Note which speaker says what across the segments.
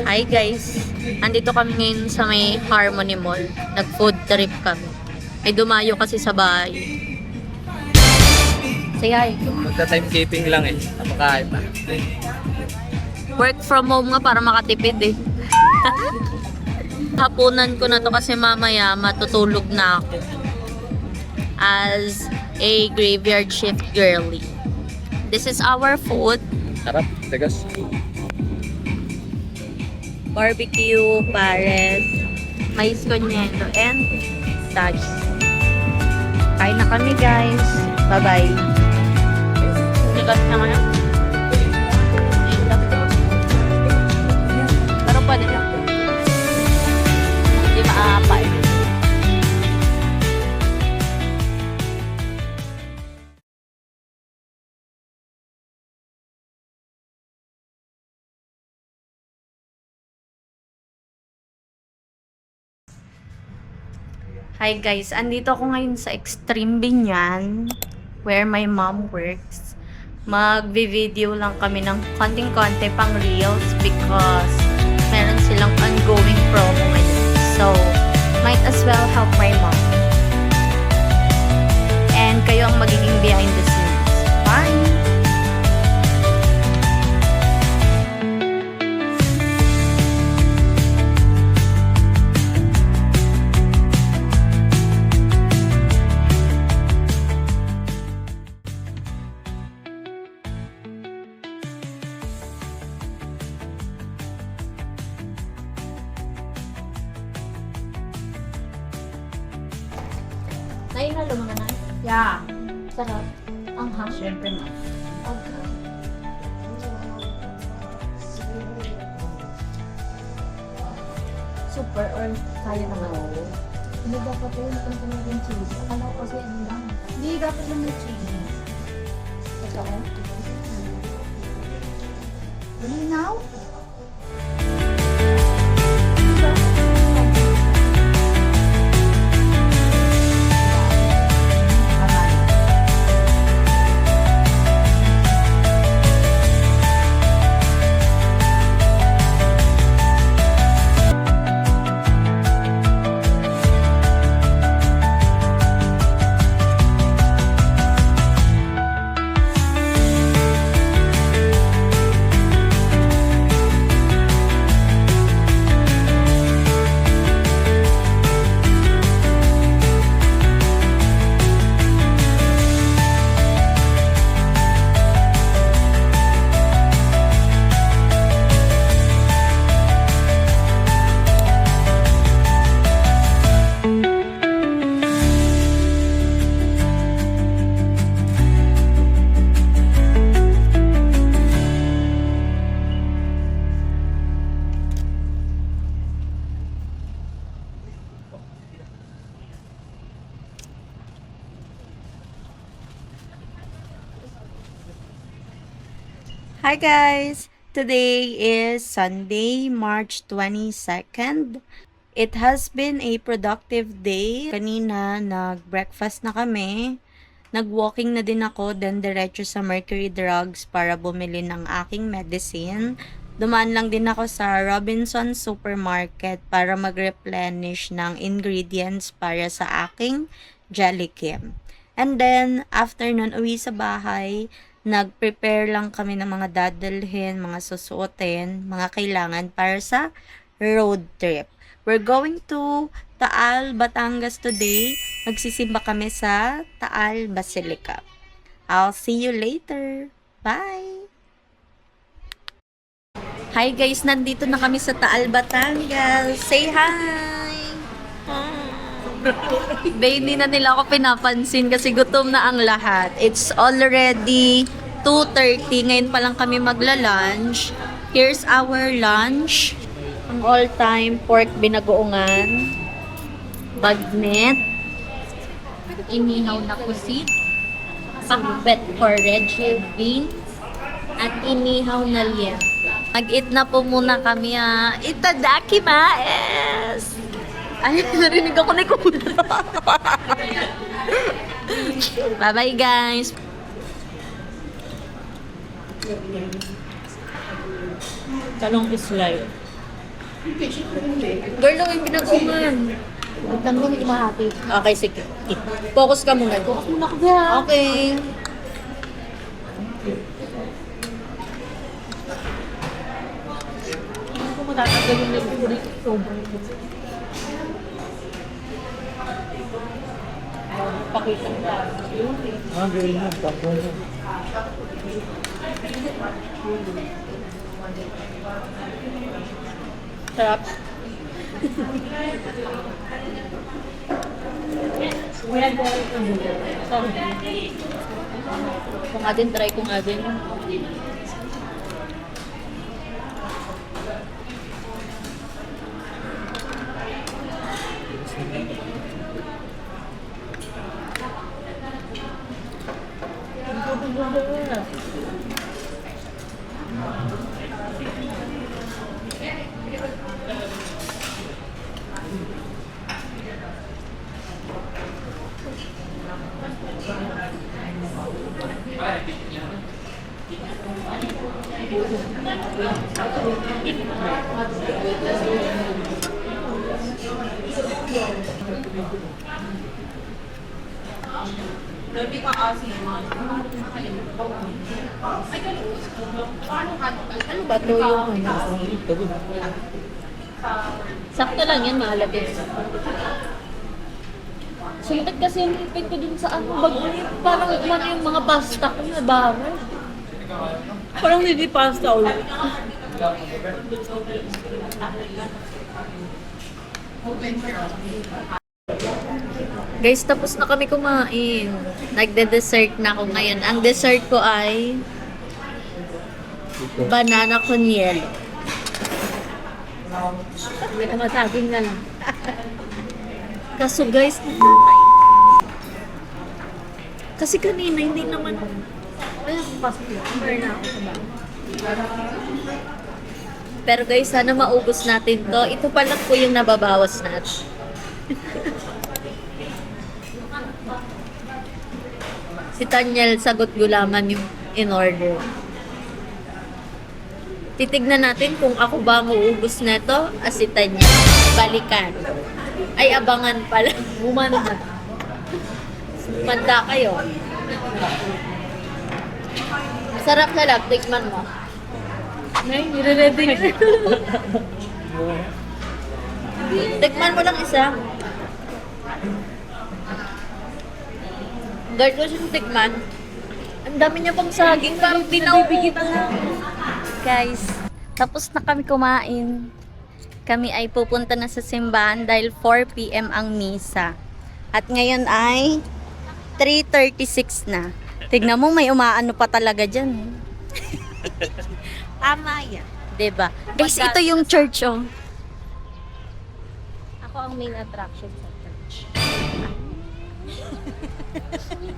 Speaker 1: Hi guys! Andito kami ngayon sa may Harmony Mall. Nag-food trip kami. May dumayo kasi sa bahay. Say hi!
Speaker 2: Magta-timekeeping lang eh. Napakain pa.
Speaker 1: Work from home nga para makatipid eh. Hapunan ko na to kasi mamaya matutulog na ako. As a graveyard shift girly. This is our food.
Speaker 2: Sarap, tigas.
Speaker 1: Barbecue, pares, mais con-ñento, and saging. Kain na kami guys. Bye-bye. Sikat na ngayon. Pero pwede lang. Hindi maapay. Hi guys, andito ako ngayon sa Extreme Binyan where my mom works. Magvi-video lang kami ng konting-konti pang reels because meron silang ongoing promo ngayon. So, might as well help my mom. And kayo ang magiging behind the scenes. Bye! Nainalo mo na na?
Speaker 3: Yeah.
Speaker 1: Sarap. Ang hang.
Speaker 3: Siyempre na.
Speaker 1: Okay.
Speaker 3: Super or kaya naman. Hindi dapat yun. Kung yung cheese. Akala ko kasi ano lang. Hindi dapat yung may cheese. Ito ko. Malinaw?
Speaker 1: Hi guys! Today is Sunday, March 22nd. It has been a productive day. Kanina, nag-breakfast na kami. Nag-walking na din ako, then diretso sa Mercury Drugs para bumili ng aking medicine. Dumaan lang din ako sa Robinson Supermarket para mag-replenish ng ingredients para sa aking Jellykim. And then, after nun, uwi sa bahay, nag-prepare lang kami ng mga dadalhin, mga susuotin, mga kailangan para sa road trip. We're going to Taal, Batangas today. Magsisimba kami sa Taal Basilica. I'll see you later. Bye! Hi guys, nandito na kami sa Taal, Batangas. Say hi! Hindi na nila ako pinapansin kasi gutom na ang lahat. It's already 2:30. Ngayon pa lang kami magla-lunch. Here's our lunch. Ang all-time pork binagoongan. Bagnet. Inihaw na kusit. Pakbet for red shell beans. At inihaw na liyan. Mag-eat na po muna kami Itadakimasu! Ay, narinig ako ni Kuya. Bye-bye, guys.
Speaker 3: Talong is live.
Speaker 1: Girl, lang yung pinag-uman.
Speaker 3: Magtang yung imahati.
Speaker 1: Okay, sige. Focus ka muna.
Speaker 3: Bukas mo na ko ba?
Speaker 1: Okay.
Speaker 3: Hindi ko matatagal yung nag-ulit. Sobrang pakita mo na.
Speaker 1: Sarap. Kung nga din, try ko nga din. Ano ba ito yung sakto lang yan, mahalapit. Sumakit kasi yung ipin ko dun sa ano, parang umano yung mga pasta ko na bawal. Parang hindi pasta ulit. Guys, tapos na kami kumain. Nagde-dessert na ako ngayon. Ang dessert ko ay banana con yelo.
Speaker 3: may kamasaging na lang.
Speaker 1: Kaso guys, kasi kanina hindi naman
Speaker 3: Ayun, pasok yun. Burn na ako sa bahay.
Speaker 1: pero guys, sana maubos natin to. Ito pa lang po yung nababawas natin. Si Tanyel, sagot gulaman yung in order. Titignan natin kung ako ba ang uubos na to. Si Tanyel, balikan. Ay, abangan pala.
Speaker 3: Bumanda.
Speaker 1: Manda kayo. Sarap na lang, tikman mo.
Speaker 3: Nay, nire-ready na.
Speaker 1: Tikman mo lang isa. Guard ko siyang tikman. Ang dami niya pang saging, parang pinaubigitan na. Guys, tapos na kami kumain. Kami ay pupunta na sa simbahan dahil 4 p.m. ang misa. At ngayon ay 3:36 na. Tignan mo, may umaano pa talaga dyan.
Speaker 3: Tama yan.
Speaker 1: Diba? Guys, ito yung church, oh.
Speaker 3: Ako ang main attraction sa church.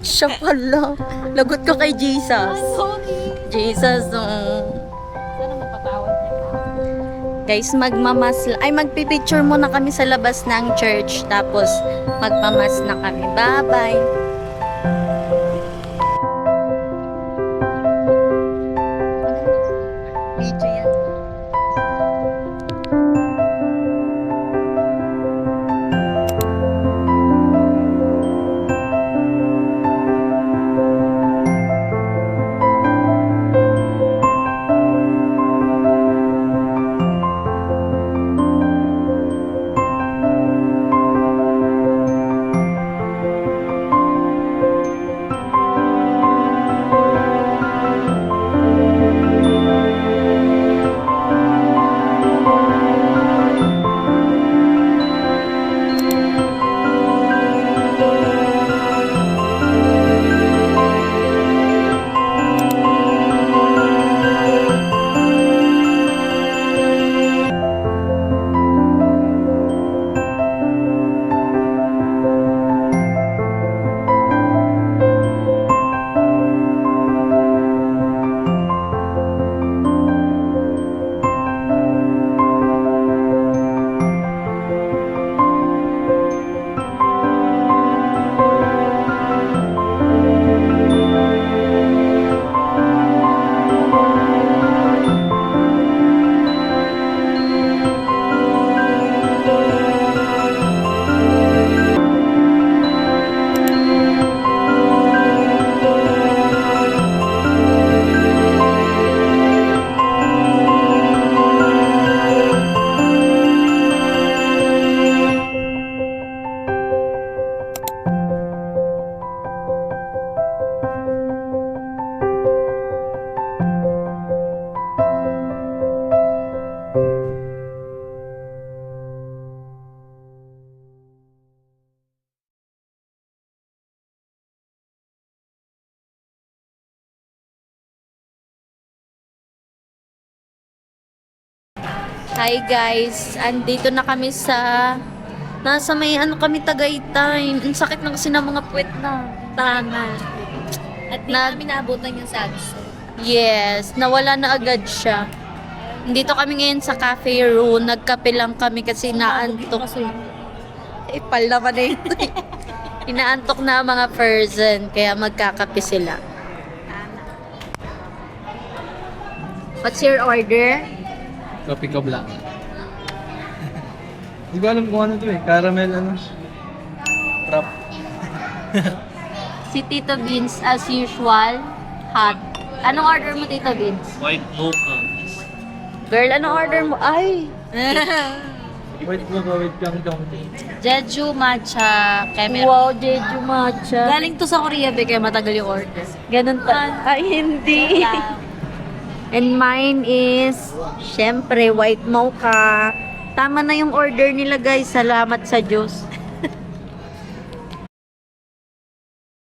Speaker 1: Siya pala. Lagot ko kay Jesus.
Speaker 3: Sorry.
Speaker 1: Jesus, oh.
Speaker 3: Sana mapatawad niya pa.
Speaker 1: Guys, magpipicture muna kami sa labas ng church. Tapos, magmamas na kami. Bye-bye. Video yan. Hi guys, andito na kami sa nasa may ano kami Tagaytay. Ang sakit na kasi ng mga puwet na tangan.
Speaker 3: At di namin naabutan yung Samsung.
Speaker 1: Yes, nawala na agad siya. Dito kami ngayon sa Cafe Room. Nagkape lang kami kasi inaantok. Ipal naman na ito. Inaantok na ang mga person, kaya magkakape sila. What's your order?
Speaker 2: Copy ko black.
Speaker 4: Hindi ko alam kung ano to eh. Caramel ano. Wrap.
Speaker 1: Si Tito Beans, as usual, hot. Anong order mo, Tito Beans?
Speaker 2: White mocha.
Speaker 1: Girl, anong order mo? Ay!
Speaker 4: Wait mo ba? Wait lang dong.
Speaker 3: Jeju matcha camera.
Speaker 1: Wow, Jeju Matcha.
Speaker 3: Galing to sa Korea, be, kaya matagal yung order.
Speaker 1: Ganun pa. Ay, hindi. And mine is, syempre, white mocha. Tama na yung order nila, guys. Salamat sa Diyos.